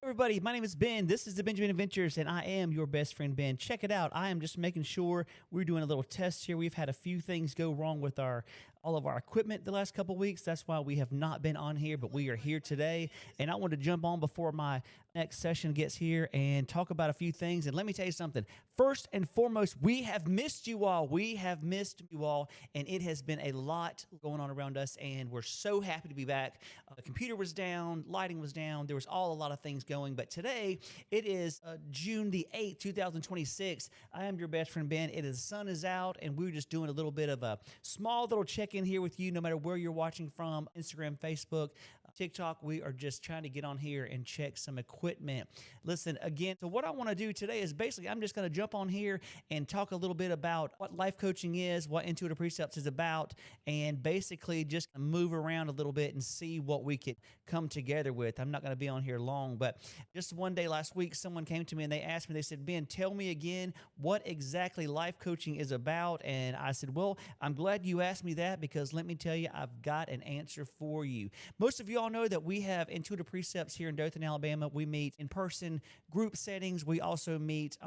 Everybody, my name is Ben. This is the Benjamin Adventures, and I am your best friend, Ben. Check it out. I am just making sure we're doing a little test here. We've had a few things go wrong with all of our equipment the last couple of weeks. That's why we have not been on here, but we are here today. And I want to jump on before my next session gets here and talk about a few things. And let me tell you something. First and foremost, we have missed you all. We have missed you all, and it has been a lot going on around us, and we're so happy to be back. The computer was down, lighting was down. There was a lot of things going, but today it is June the 8th, 2026. I am your best friend, Ben. The sun is out, and we're just doing a little bit of a small little check-in here with you, no matter where you're watching from, Instagram, Facebook, TikTok. We are just trying to get on here and check some equipment. Listen, again, so what I want to do today is basically I'm just going to jump on here and talk a little bit about what life coaching is, what Intuitive Precepts is about, and basically just move around a little bit and see what we could come together with. I'm not going to be on here long, but just one day last week, someone came to me and they asked me, they said, Ben, tell me again what exactly life coaching is about. And I said, well, I'm glad you asked me that, because let me tell you, I've got an answer for you. Most of you all know that we have Intuitive Precepts here in Dothan, Alabama. We meet in person group settings. We also meet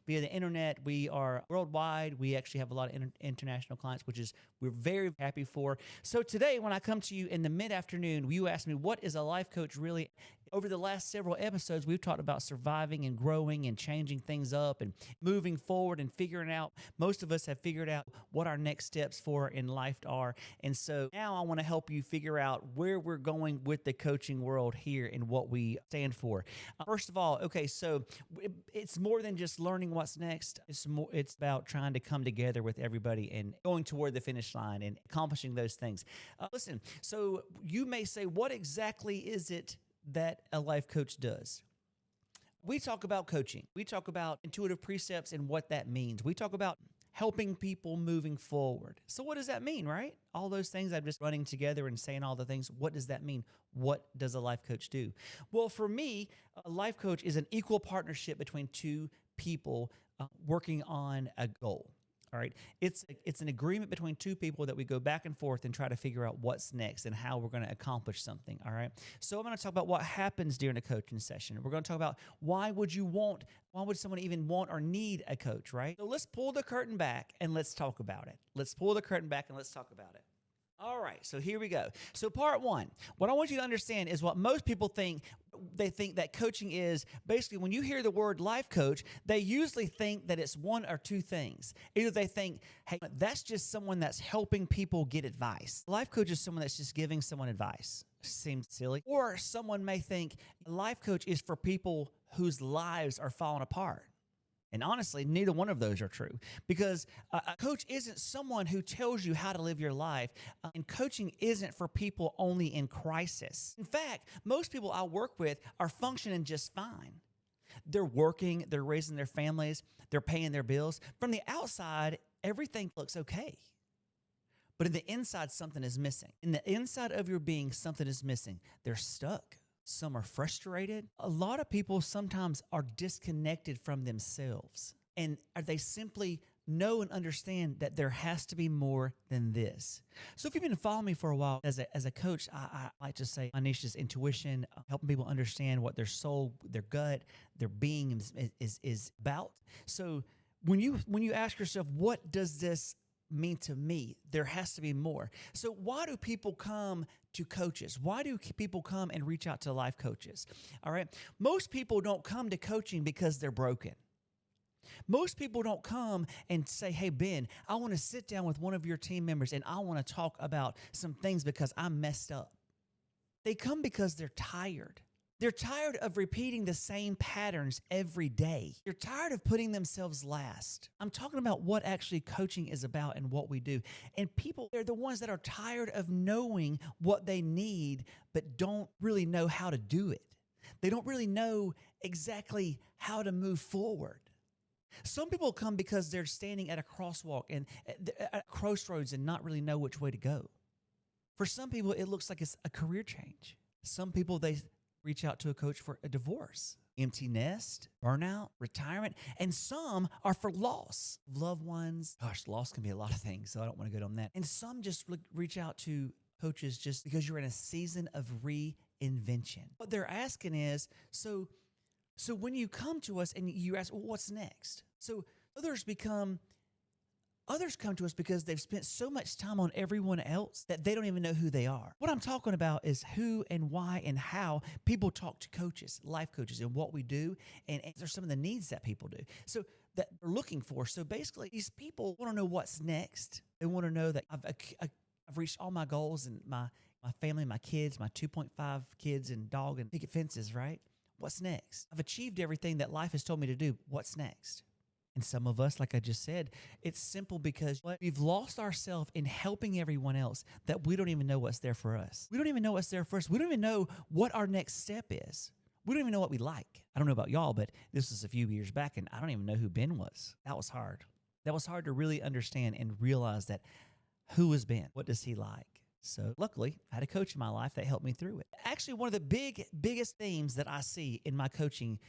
via the internet. We are worldwide. We actually have a lot of international clients, which is we're very happy for. So today, when I come to you in the mid-afternoon, you ask me, what is a life coach really? Over the last several episodes, we've talked about surviving and growing and changing things up and moving forward and figuring out. Most of us have figured out what our next steps for in life are. And so now I want to help you figure out where we're going with the coaching world here and what we stand for. First of all, okay, so it's more than just learning what's next. It's about trying to come together with everybody and going toward the finish line and accomplishing those things. Listen, so you may say, what exactly is it that a life coach does? We talk about coaching. We talk about Intuitive Precepts and what that means. We talk about helping people moving forward. So what does that mean, right? All those things I'm just running together and saying all the things. What does that mean? What does a life coach do? Well, for me, a life coach is an equal partnership between two people working on a goal. All right. It's an agreement between two people that we go back and forth and try to figure out what's next and how we're going to accomplish something. All right. So I'm going to talk about what happens during a coaching session. We're going to talk about why would someone even want or need a coach, right? So let's pull the curtain back and let's talk about it. Let's pull the curtain back and let's talk about it. All right, so here we go. So part one, what I want you to understand is what most people think. They think that coaching is basically, when you hear the word life coach, they usually think that it's one or two things. Either they think, hey, that's just someone that's helping people get advice. Life coach is someone that's just giving someone advice. Seems silly. Or someone may think a life coach is for people whose lives are falling apart. And honestly, neither one of those are true, because a coach isn't someone who tells you how to live your life, and coaching isn't for people only in crisis. In fact, most people I work with are functioning just fine. They're working, they're raising their families, they're paying their bills. From the outside, everything looks okay. But in the inside, something is missing. In the inside of your being, something is missing. They're stuck. Some are frustrated. A lot of people sometimes are disconnected from themselves, and they simply know and understand that there has to be more than this. So if you've been following me for a while as a coach, I like to say my niche is intuition, helping people understand what their soul, their gut, their being is about. So when you ask yourself, what does this mean to me? There has to be more. So why do people come to coaches? Why do people come and reach out to life coaches? All right. Most people don't come to coaching because they're broken. Most people don't come and say, hey, Ben, I want to sit down with one of your team members and I want to talk about some things because I'm messed up. They come because they're tired. They're tired of repeating the same patterns every day. They're tired of putting themselves last. I'm talking about what actually coaching is about and what we do. And people, they're the ones that are tired of knowing what they need, but don't really know how to do it. They don't really know exactly how to move forward. Some people come because they're standing at a crosswalk and at crossroads and not really know which way to go. For some people, it looks like it's a career change. Some people, they reach out to a coach for a divorce, empty nest, burnout, retirement, and some are for loss of loved ones. Gosh, loss can be a lot of things, so I don't want to go on that. And some just reach out to coaches just because you're in a season of reinvention. What they're asking is, so So when you come to us and you ask, well, what's next? So others come to us because they've spent so much time on everyone else that they don't even know who they are. What I'm talking about is who and why and how people talk to coaches, life coaches, and what we do, and there's some of the needs that people do. So that they're looking for. So basically, these people want to know what's next. They want to know that I've reached all my goals and my family, my kids, my 2.5 kids and dog and picket fences, right? What's next? I've achieved everything that life has told me to do. What's next? And some of us, like I just said, it's simple because we've lost ourselves in helping everyone else that we don't even know what's there for us. We don't even know what's there for us. We don't even know what our next step is. We don't even know what we like. I don't know about y'all, but this was a few years back, and I don't even know who Ben was. That was hard. That was hard to really understand and realize that who is Ben? What does he like? So luckily, I had a coach in my life that helped me through it. Actually, one of the biggest themes that I see in my coaching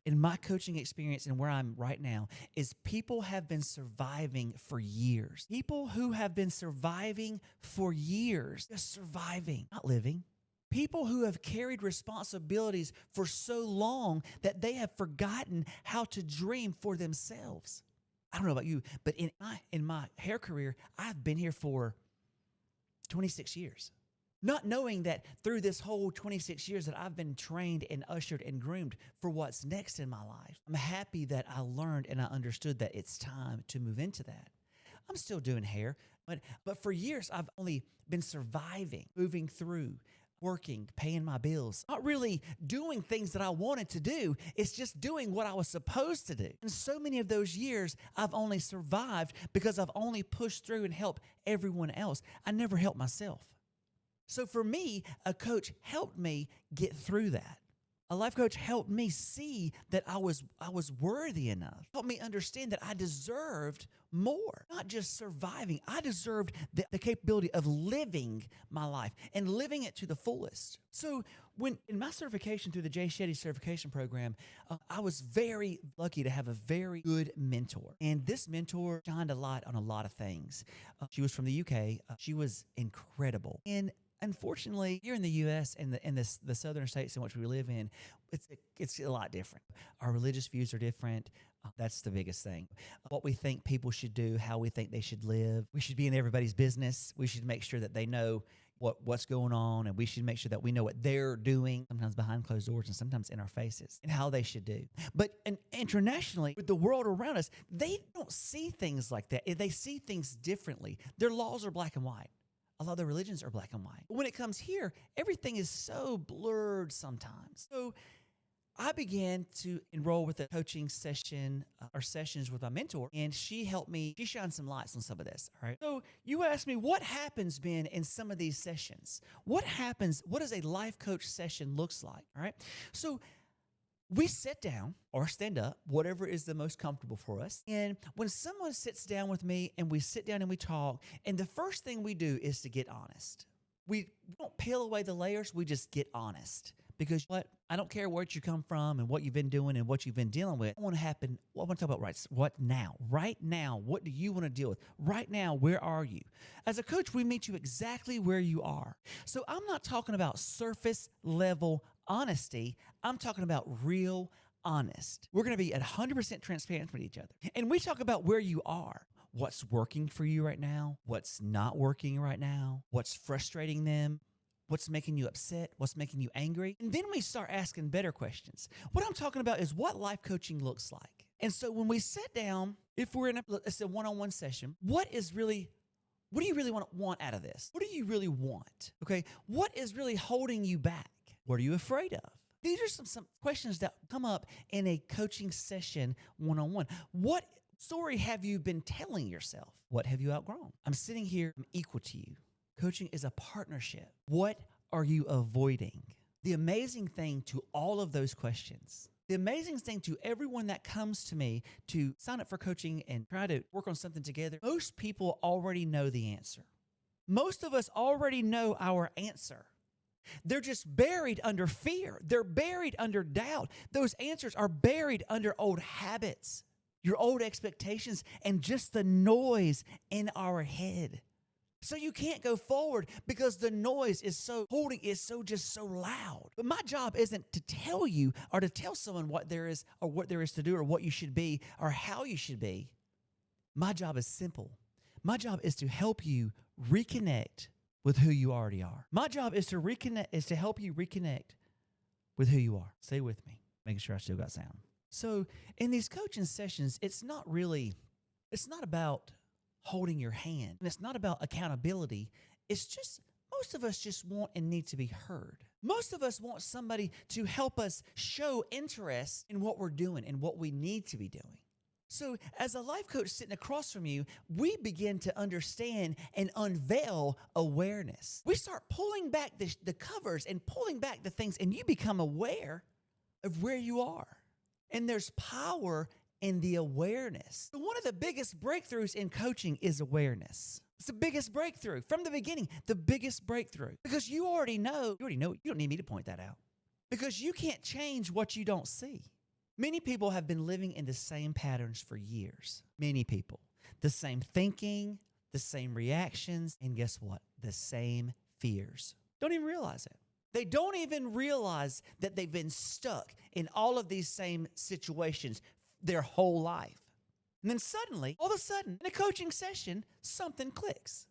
experience and where I'm right now is people have been surviving for years. People who have been surviving for years, just surviving, not living. People who have carried responsibilities for so long that they have forgotten how to dream for themselves. I don't know about you, but in my hair career, I've been here for 26 years. Not knowing that through this whole 26 years that I've been trained and ushered and groomed for what's next in my life. I'm happy that I learned and I understood that it's time to move into that. I'm still doing hair, but for years I've only been surviving, moving through, working, paying my bills, not really doing things that I wanted to do. It's just doing what I was supposed to do. And so many of those years I've only survived because I've only pushed through and helped everyone else. I never helped myself. So for me, a coach helped me get through that. A life coach helped me see that I was worthy enough. Helped me understand that I deserved more, not just surviving. I deserved the capability of living my life and living it to the fullest. So when in my certification through the Jay Shetty certification program, I was very lucky to have a very good mentor. And this mentor shined a light on a lot of things. She was from the UK. She was incredible. And unfortunately, here in the U.S. and the southern states in which we live in, it's a lot different. Our religious views are different. That's the biggest thing. What we think people should do, how we think they should live. We should be in everybody's business. We should make sure that they know what's going on, and we should make sure that we know what they're doing, sometimes behind closed doors and sometimes in our faces, and how they should do. But internationally, with the world around us, they don't see things like that. They see things differently. Their laws are black and white. A lot of the religions are black and white. But when it comes here, everything is so blurred sometimes. So I began to enroll with a coaching session or sessions with my mentor, and she helped me. She shined some lights on some of this. All right. So you asked me, what happens, Ben, in some of these sessions? What happens? What does a life coach session looks like? All right. So we sit down or stand up, whatever is the most comfortable for us. And when someone sits down with me and we sit down and we talk, and the first thing we do is to get honest. We don't peel away the layers. We just get honest. Because I don't care where you come from and what you've been doing and what you've been dealing with. I want to talk about what now? Right now, what do you want to deal with? Right now, where are you? As a coach, we meet you exactly where you are. So I'm not talking about surface level honesty. I'm talking about real honest. We're going to be at 100% transparent with each other. And we talk about where you are. What's working for you right now? What's not working right now? What's frustrating them? What's making you upset? What's making you angry? And then we start asking better questions. What I'm talking about is what life coaching looks like. And so when we sit down, if we're in a one-on-one session, what do you really want out of this? What do you really want? Okay. What is really holding you back? What are you afraid of? These are some questions that come up in a coaching session one-on-one. What story have you been telling yourself? What have you outgrown? I'm sitting here, I'm equal to you. Coaching is a partnership. What are you avoiding? The amazing thing to all of those questions, the amazing thing to everyone that comes to me to sign up for coaching and try to work on something together, most people already know the answer. Most of us already know our answer. They're just buried under fear. They're buried under doubt. Those answers are buried under old habits, your old expectations, and just the noise in our head. So you can't go forward because the noise is so just so loud. But my job isn't to tell you or to tell someone what there is or what there is to do or what you should be or how you should be. My job is simple. My job is to help you reconnect with who you already are. My job is to help you reconnect with who you are. Stay with me, making sure I still got sound. So in these coaching sessions, it's not about holding your hand. And it's not about accountability. It's just, most of us just want and need to be heard. Most of us want somebody to help us show interest in what we're doing and what we need to be doing. So as a life coach sitting across from you, we begin to understand and unveil awareness. We start pulling back the covers and pulling back the things, and you become aware of where you are. And there's power in the awareness. So one of the biggest breakthroughs in coaching is awareness. It's the biggest breakthrough. From the beginning, the biggest breakthrough. Because you already know. You don't need me to point that out. Because you can't change what you don't see. Many people have been living in the same patterns for years. Many people. The same thinking, the same reactions, and guess what? The same fears. Don't even realize it. They don't even realize that they've been stuck in all of these same situations their whole life. And then suddenly, all of a sudden, in a coaching session, something clicks.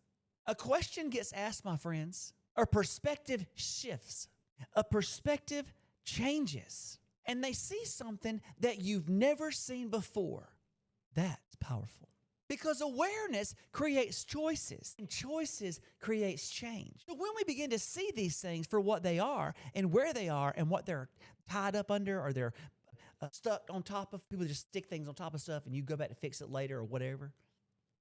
A question gets asked, my friends. A perspective shifts. A perspective changes. And they see something that you've never seen before. That's powerful. Because awareness creates choices, and choices creates change. So when we begin to see these things for what they are and where they are and what they're tied up under or they're stuck on top of, people just stick things on top of stuff and you go back to fix it later or whatever.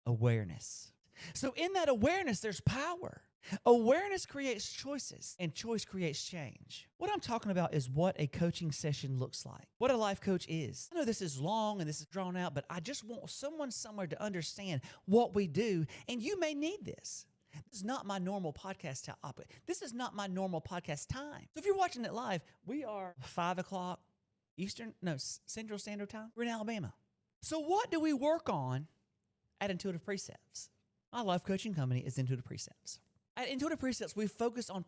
Awareness. So in that awareness, there's power. Awareness creates choices, and choice creates change. What I'm talking about is what a coaching session looks like, what a life coach is. I know this is long and this is drawn out, but I just want someone somewhere to understand what we do, and you may need this. This is not my normal podcast topic. This is not my normal podcast time. So if you're watching it live, we are 5 o'clock Central Standard Time. We're in Alabama. So what do we work on at Intuitive Precepts? My life coaching company is Intuitive Precepts. At Intuitive Precepts, we focus on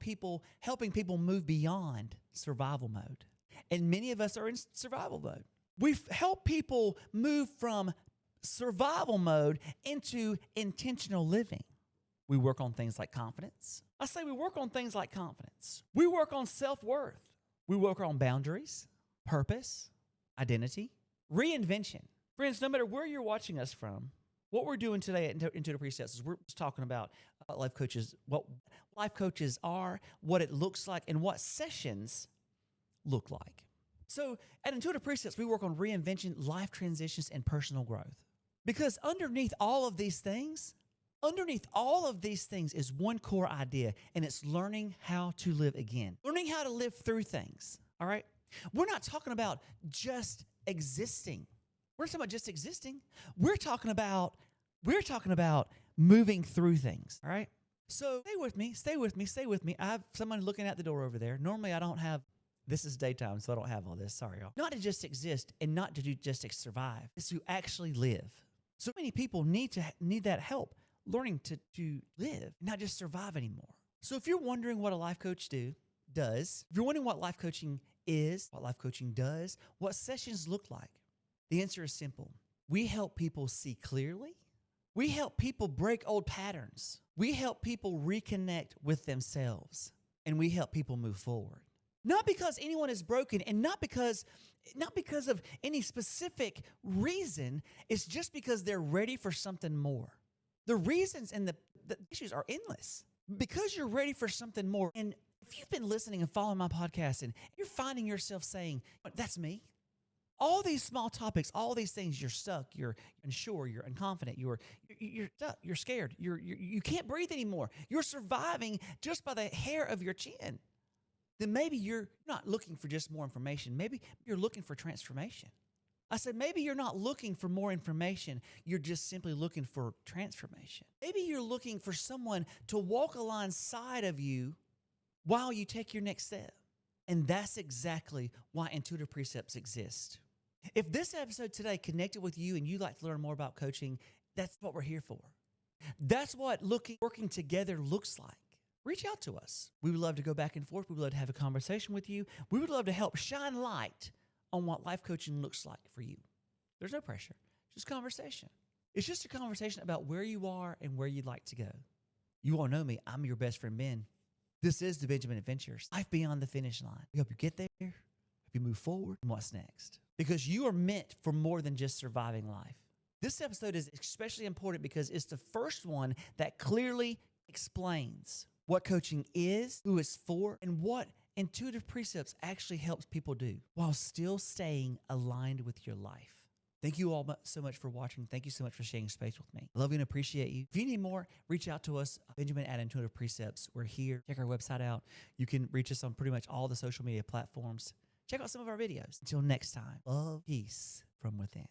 helping people move beyond survival mode. And many of us are in survival mode. We help people move from survival mode into intentional living. We work on things like confidence. I say we work on things like confidence. We work on self-worth. We work on boundaries, purpose, identity, reinvention. Friends, no matter where you're watching us from, what we're doing today at Intuitive Precepts is we're just talking about life coaches, what life coaches are, what it looks like, and what sessions look like. So at Intuitive Precepts, we work on reinvention, life transitions, and personal growth. Because underneath all of these things is one core idea, and it's learning how to live again. Learning how to live through things, all right? We're not talking about just existing. We're not talking about just existing. We're talking about moving through things, all right? So stay with me. I have someone looking at the door over there. Normally I don't have, this is daytime, so I don't have all this. Sorry, y'all. Not to just exist and not to just survive. It's to actually live. So many people need that help learning to live, not just survive anymore. So if you're wondering what a life coach does, if you're wondering what life coaching is, what life coaching does, what sessions look like, the answer is simple. We help people see clearly. We help people break old patterns. We help people reconnect with themselves. And we help people move forward. Not because anyone is broken and not because of any specific reason. It's just because they're ready for something more. The reasons and the issues are endless. Because you're ready for something more. And if you've been listening and following my podcast and you're finding yourself saying, that's me. All these small topics, all these things, you're stuck, you're unsure, you're unconfident, you're stuck, you're scared, you can't breathe anymore. You're surviving just by the hair of your chin. Then maybe you're not looking for just more information. Maybe you're looking for transformation. I said, maybe you're not looking for more information. You're just simply looking for transformation. Maybe you're looking for someone to walk alongside of you while you take your next step. And that's exactly why Intuitive Precepts exist. If this episode today connected with you and you'd like to learn more about coaching, that's what we're here for. That's what working together looks like. Reach out to us. We would love to go back and forth. We would love to have a conversation with you. We would love to help shine light on what life coaching looks like for you. There's no pressure, just conversation. It's just a conversation about where you are and where you'd like to go. You all know me. I'm your best friend, Ben. This is the Benjamin Adventures. Life beyond the finish line. We hope you get there. Hope you move forward. And what's next? Because you are meant for more than just surviving life. This episode is especially important because it's the first one that clearly explains what coaching is, who it's for, and what Intuitive Precepts actually helps people do while still staying aligned with your life. Thank you all so much for watching. Thank you so much for sharing space with me. I love you and appreciate you. If you need more, reach out to us, Benjamin at Intuitive Precepts. We're here. Check our website out. You can reach us on pretty much all the social media platforms. Check out some of our videos. Until next time, love, peace from within.